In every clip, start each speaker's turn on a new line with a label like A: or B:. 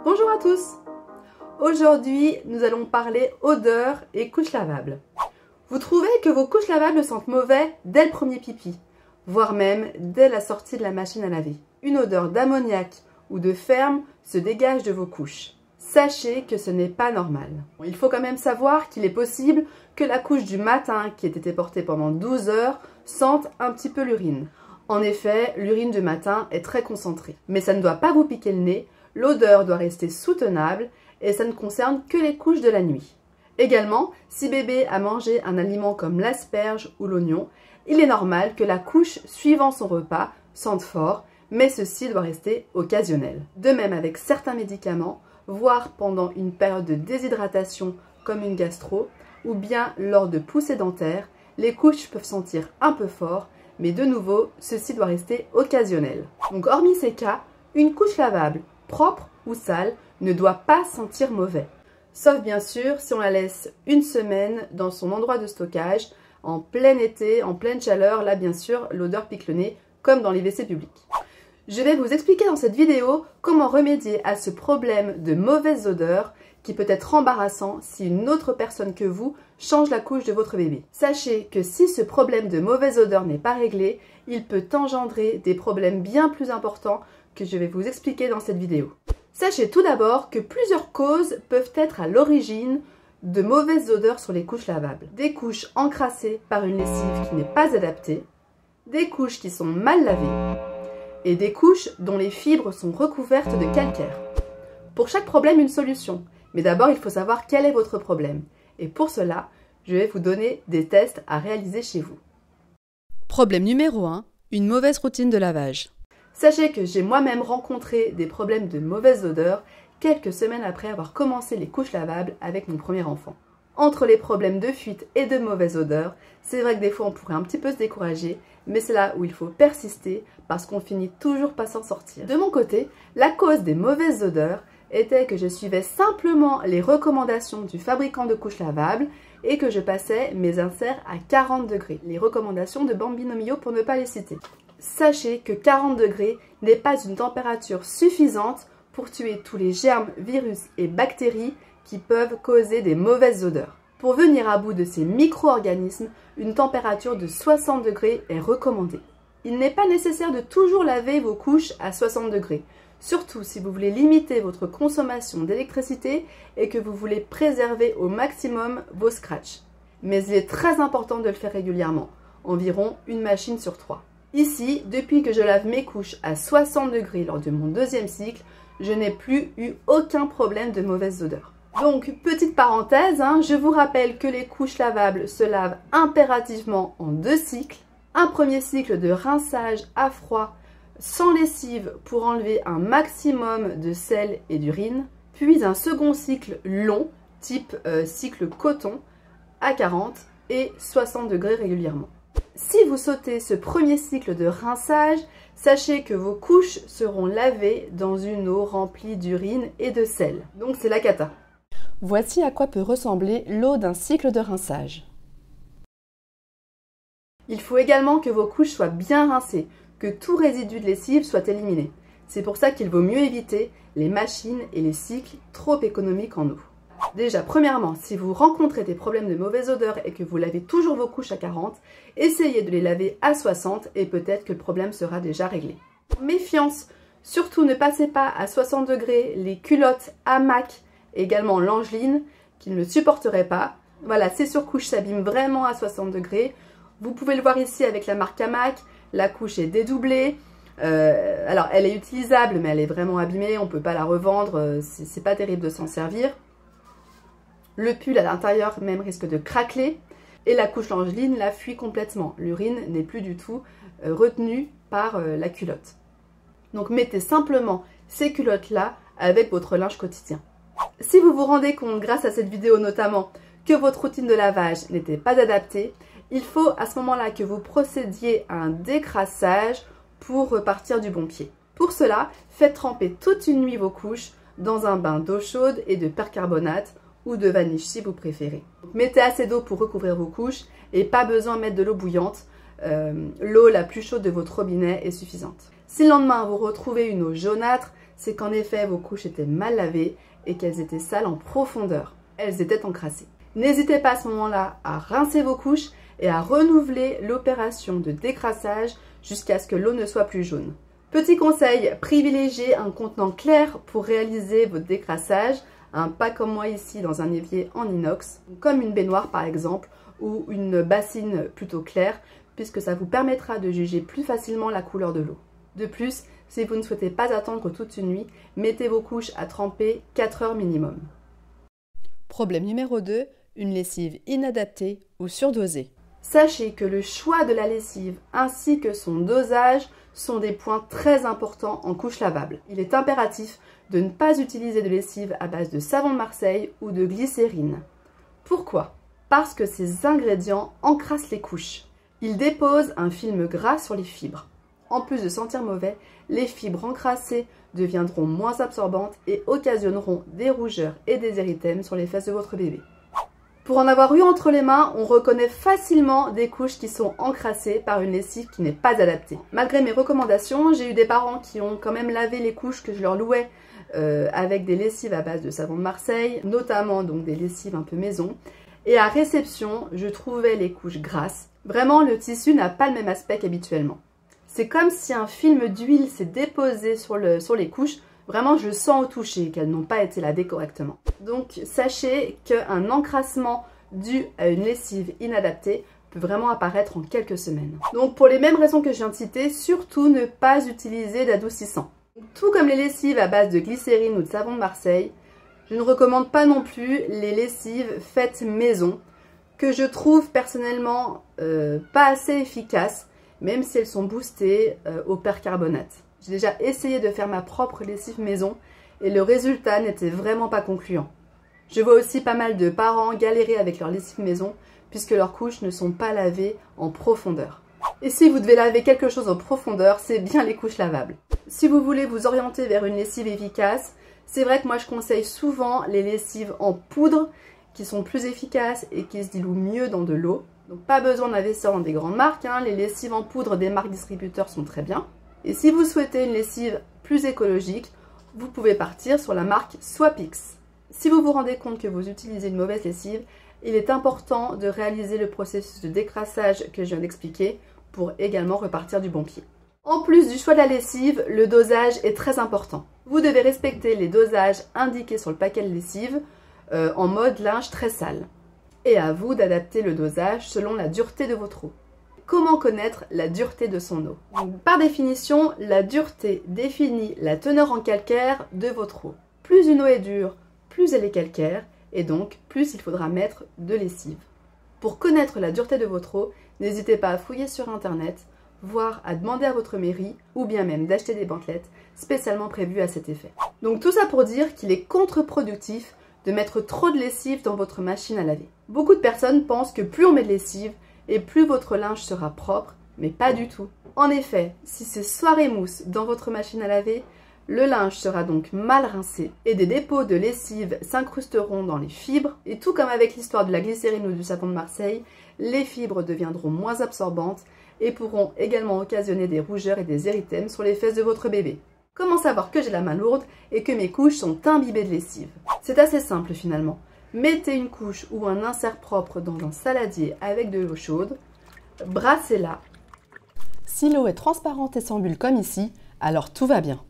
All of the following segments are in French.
A: Bonjour à tous! Aujourd'hui, nous allons parler odeur et couches lavables. Vous trouvez que vos couches lavables sentent mauvais dès le premier pipi, voire même dès la sortie de la machine à laver. Une odeur d'ammoniac ou de ferme se dégage de vos couches. Sachez que ce n'est pas normal. Il faut quand même savoir qu'il est possible que la couche du matin qui ait été portée pendant 12 heures sente un petit peu l'urine. En effet, l'urine du matin est très concentrée. Mais ça ne doit pas vous piquer le nez, l'odeur doit rester soutenable et ça ne concerne que les couches de la nuit. Également, si bébé a mangé un aliment comme l'asperge ou l'oignon, il est normal que la couche suivant son repas sente fort, mais ceci doit rester occasionnel. De même avec certains médicaments, voire pendant une période de déshydratation comme une gastro, ou bien lors de poussées dentaires, les couches peuvent sentir un peu fort, mais de nouveau, ceci doit rester occasionnel. Donc hormis ces cas, une couche lavable, propre ou sale, ne doit pas sentir mauvais. Sauf bien sûr si on la laisse une semaine dans son endroit de stockage, en plein été, en pleine chaleur, là bien sûr, l'odeur pique le nez, comme dans les WC publics. Je vais vous expliquer dans cette vidéo comment remédier à ce problème de mauvaise odeur qui peut être embarrassant si une autre personne que vous change la couche de votre bébé. Sachez que si ce problème de mauvaise odeur n'est pas réglé, il peut engendrer des problèmes bien plus importants que je vais vous expliquer dans cette vidéo. Sachez tout d'abord que plusieurs causes peuvent être à l'origine de mauvaises odeurs sur les couches lavables. Des couches encrassées par une lessive qui n'est pas adaptée, des couches qui sont mal lavées, et des couches dont les fibres sont recouvertes de calcaire. Pour chaque problème, une solution. Mais d'abord, il faut savoir quel est votre problème. Et pour cela, je vais vous donner des tests à réaliser chez vous.
B: Problème numéro 1, une mauvaise routine de lavage.
A: Sachez que j'ai moi-même rencontré des problèmes de mauvaise odeur quelques semaines après avoir commencé les couches lavables avec mon premier enfant. Entre les problèmes de fuite et de mauvaise odeur, c'est vrai que des fois on pourrait un petit peu se décourager, mais c'est là où il faut persister parce qu'on finit toujours pas s'en sortir. De mon côté, la cause des mauvaises odeurs était que je suivais simplement les recommandations du fabricant de couches lavables et que je passais mes inserts à 40 degrés. Les recommandations de Bambino Mio pour ne pas les citer. Sachez que 40 degrés n'est pas une température suffisante pour tuer tous les germes, virus et bactéries qui peuvent causer des mauvaises odeurs. Pour venir à bout de ces micro-organismes, une température de 60 degrés est recommandée. Il n'est pas nécessaire de toujours laver vos couches à 60 degrés, surtout si vous voulez limiter votre consommation d'électricité et que vous voulez préserver au maximum vos scratchs. Mais il est très important de le faire régulièrement, environ une machine sur 3. Ici, depuis que je lave mes couches à 60 degrés lors de mon deuxième cycle, je n'ai plus eu aucun problème de mauvaise odeur. Donc, petite parenthèse, je vous rappelle que les couches lavables se lavent impérativement en 2 cycles. Un premier cycle de rinçage à froid sans lessive pour enlever un maximum de sel et d'urine. Puis un second cycle long, type cycle coton, à 40 et 60 degrés régulièrement. Si vous sautez ce premier cycle de rinçage, sachez que vos couches seront lavées dans une eau remplie d'urine et de sel. Donc c'est la cata.
B: Voici à quoi peut ressembler l'eau d'un cycle de rinçage.
A: Il faut également que vos couches soient bien rincées, que tout résidu de lessive soit éliminé. C'est pour ça qu'il vaut mieux éviter les machines et les cycles trop économiques en eau. Déjà, premièrement, si vous rencontrez des problèmes de mauvaise odeur et que vous lavez toujours vos couches à 40, essayez de les laver à 60 et peut-être que le problème sera déjà réglé. Méfiance! Surtout ne passez pas à 60 degrés les culottes hamac, également l'angeline, qui ne le supporteraient pas. Voilà, ces surcouches s'abîment vraiment à 60 degrés. Vous pouvez le voir ici avec la marque hamac, la couche est dédoublée. Alors, elle est utilisable, mais elle est vraiment abîmée, on ne peut pas la revendre, c'est pas terrible de s'en servir. Le pull à l'intérieur même risque de craqueler et la couche l'angeline la fuit complètement. L'urine n'est plus du tout retenue par la culotte. Donc mettez simplement ces culottes-là avec votre linge quotidien. Si vous vous rendez compte, grâce à cette vidéo notamment, que votre routine de lavage n'était pas adaptée, il faut à ce moment-là que vous procédiez à un décrassage pour repartir du bon pied. Pour cela, faites tremper toute une nuit vos couches dans un bain d'eau chaude et de percarbonate ou de vaniche si vous préférez. Mettez assez d'eau pour recouvrir vos couches et pas besoin de mettre de l'eau bouillante. L'eau la plus chaude de votre robinet est suffisante. Si le lendemain vous retrouvez une eau jaunâtre, c'est qu'en effet vos couches étaient mal lavées et qu'elles étaient sales en profondeur. Elles étaient encrassées. N'hésitez pas à ce moment-là à rincer vos couches et à renouveler l'opération de décrassage jusqu'à ce que l'eau ne soit plus jaune. Petit conseil, privilégiez un contenant clair pour réaliser votre décrassage, pas comme moi ici dans un évier en inox, comme une baignoire par exemple, ou une bassine plutôt claire, puisque ça vous permettra de juger plus facilement la couleur de l'eau. De plus, si vous ne souhaitez pas attendre toute une nuit, mettez vos couches à tremper 4 heures minimum.
B: Problème numéro 2, une lessive inadaptée ou surdosée.
A: Sachez que le choix de la lessive ainsi que son dosage sont des points très importants en couche lavable. Il est impératif de ne pas utiliser de lessive à base de savon de Marseille ou de glycérine. Pourquoi? Parce que ces ingrédients encrassent les couches. Ils déposent un film gras sur les fibres. En plus de sentir mauvais, les fibres encrassées deviendront moins absorbantes et occasionneront des rougeurs et des érythèmes sur les fesses de votre bébé. Pour en avoir eu entre les mains, on reconnaît facilement des couches qui sont encrassées par une lessive qui n'est pas adaptée. Malgré mes recommandations, j'ai eu des parents qui ont quand même lavé les couches que je leur louais avec des lessives à base de savon de Marseille, notamment donc des lessives un peu maison. Et à réception, je trouvais les couches grasses. Vraiment, le tissu n'a pas le même aspect qu'habituellement. C'est comme si un film d'huile s'est déposé sur les couches. Vraiment, je sens au toucher qu'elles n'ont pas été lavées correctement. Donc, sachez qu'un encrassement dû à une lessive inadaptée peut vraiment apparaître en quelques semaines. Donc, pour les mêmes raisons que je viens de citer, surtout ne pas utiliser d'adoucissant. Tout comme les lessives à base de glycérine ou de savon de Marseille, je ne recommande pas non plus les lessives faites maison, que je trouve personnellement pas assez efficaces, même si elles sont boostées au percarbonate. J'ai déjà essayé de faire ma propre lessive maison et le résultat n'était vraiment pas concluant. Je vois aussi pas mal de parents galérer avec leur lessive maison puisque leurs couches ne sont pas lavées en profondeur. Et si vous devez laver quelque chose en profondeur, c'est bien les couches lavables. Si vous voulez vous orienter vers une lessive efficace, c'est vrai que moi je conseille souvent les lessives en poudre qui sont plus efficaces et qui se diluent mieux dans de l'eau. Donc pas besoin d'investir dans des grandes marques, les lessives en poudre des marques distributeurs sont très bien. Et si vous souhaitez une lessive plus écologique, vous pouvez partir sur la marque Swapix. Si vous vous rendez compte que vous utilisez une mauvaise lessive, il est important de réaliser le processus de décrassage que je viens d'expliquer pour également repartir du bon pied. En plus du choix de la lessive, le dosage est très important. Vous devez respecter les dosages indiqués sur le paquet de lessive en mode linge très sale. Et à vous d'adapter le dosage selon la dureté de votre eau. Comment connaître la dureté de son eau? Par définition, la dureté définit la teneur en calcaire de votre eau. Plus une eau est dure, plus elle est calcaire, et donc plus il faudra mettre de lessive. Pour connaître la dureté de votre eau, n'hésitez pas à fouiller sur internet, voire à demander à votre mairie, ou bien même d'acheter des bandelettes spécialement prévues à cet effet. Donc tout ça pour dire qu'il est contre-productif de mettre trop de lessive dans votre machine à laver. Beaucoup de personnes pensent que plus on met de lessive, et plus votre linge sera propre, mais pas du tout. En effet, si c'est soirée mousse dans votre machine à laver, le linge sera donc mal rincé et des dépôts de lessive s'incrusteront dans les fibres. Et tout comme avec l'histoire de la glycérine ou du savon de Marseille, les fibres deviendront moins absorbantes et pourront également occasionner des rougeurs et des érythèmes sur les fesses de votre bébé. Comment savoir que j'ai la main lourde et que mes couches sont imbibées de lessive? C'est assez simple finalement. Mettez une couche ou un insert propre dans un saladier avec de l'eau chaude, brassez-la.
B: Si l'eau est transparente et sans bulles comme ici, alors tout va bien.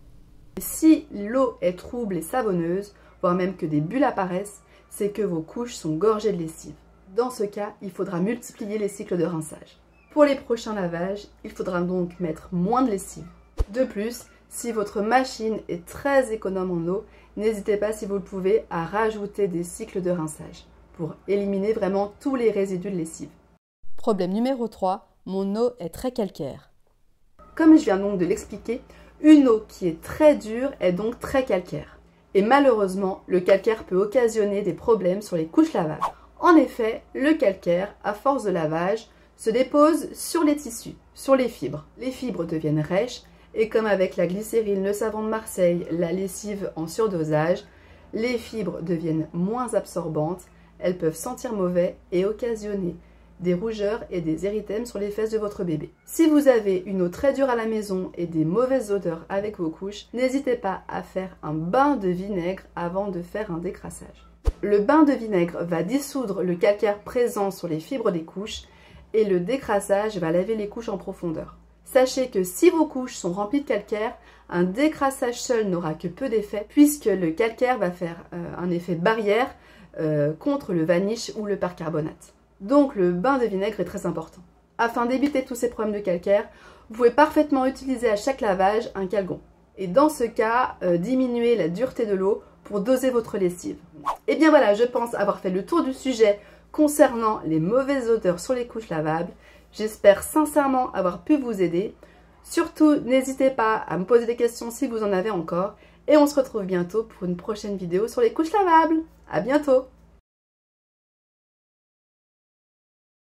A: Si l'eau est trouble et savonneuse, voire même que des bulles apparaissent, c'est que vos couches sont gorgées de lessive. Dans ce cas, il faudra multiplier les cycles de rinçage. Pour les prochains lavages, il faudra donc mettre moins de lessive. De plus, si votre machine est très économe en eau, n'hésitez pas, si vous le pouvez, à rajouter des cycles de rinçage pour éliminer vraiment tous les résidus de lessive.
B: Problème numéro 3, mon eau est très calcaire.
A: Comme je viens donc de l'expliquer, une eau qui est très dure est donc très calcaire. Et malheureusement, le calcaire peut occasionner des problèmes sur les couches lavables. En effet, le calcaire, à force de lavage, se dépose sur les tissus, sur les fibres. Les fibres deviennent rêches et comme avec la glycérine, le savon de Marseille, la lessive en surdosage, les fibres deviennent moins absorbantes, elles peuvent sentir mauvais et occasionner des rougeurs et des érythèmes sur les fesses de votre bébé. Si vous avez une eau très dure à la maison et des mauvaises odeurs avec vos couches, n'hésitez pas à faire un bain de vinaigre avant de faire un décrassage. Le bain de vinaigre va dissoudre le calcaire présent sur les fibres des couches et le décrassage va laver les couches en profondeur. Sachez que si vos couches sont remplies de calcaire, un décrassage seul n'aura que peu d'effet puisque le calcaire va faire un effet barrière contre le vanish ou le percarbonate. Donc le bain de vinaigre est très important. Afin d'éviter tous ces problèmes de calcaire, vous pouvez parfaitement utiliser à chaque lavage un calgon. Et dans ce cas, diminuer la dureté de l'eau pour doser votre lessive. Et bien voilà, je pense avoir fait le tour du sujet concernant les mauvaises odeurs sur les couches lavables. J'espère sincèrement avoir pu vous aider. Surtout, n'hésitez pas à me poser des questions si vous en avez encore. Et on se retrouve bientôt pour une prochaine vidéo sur les couches lavables. À bientôt!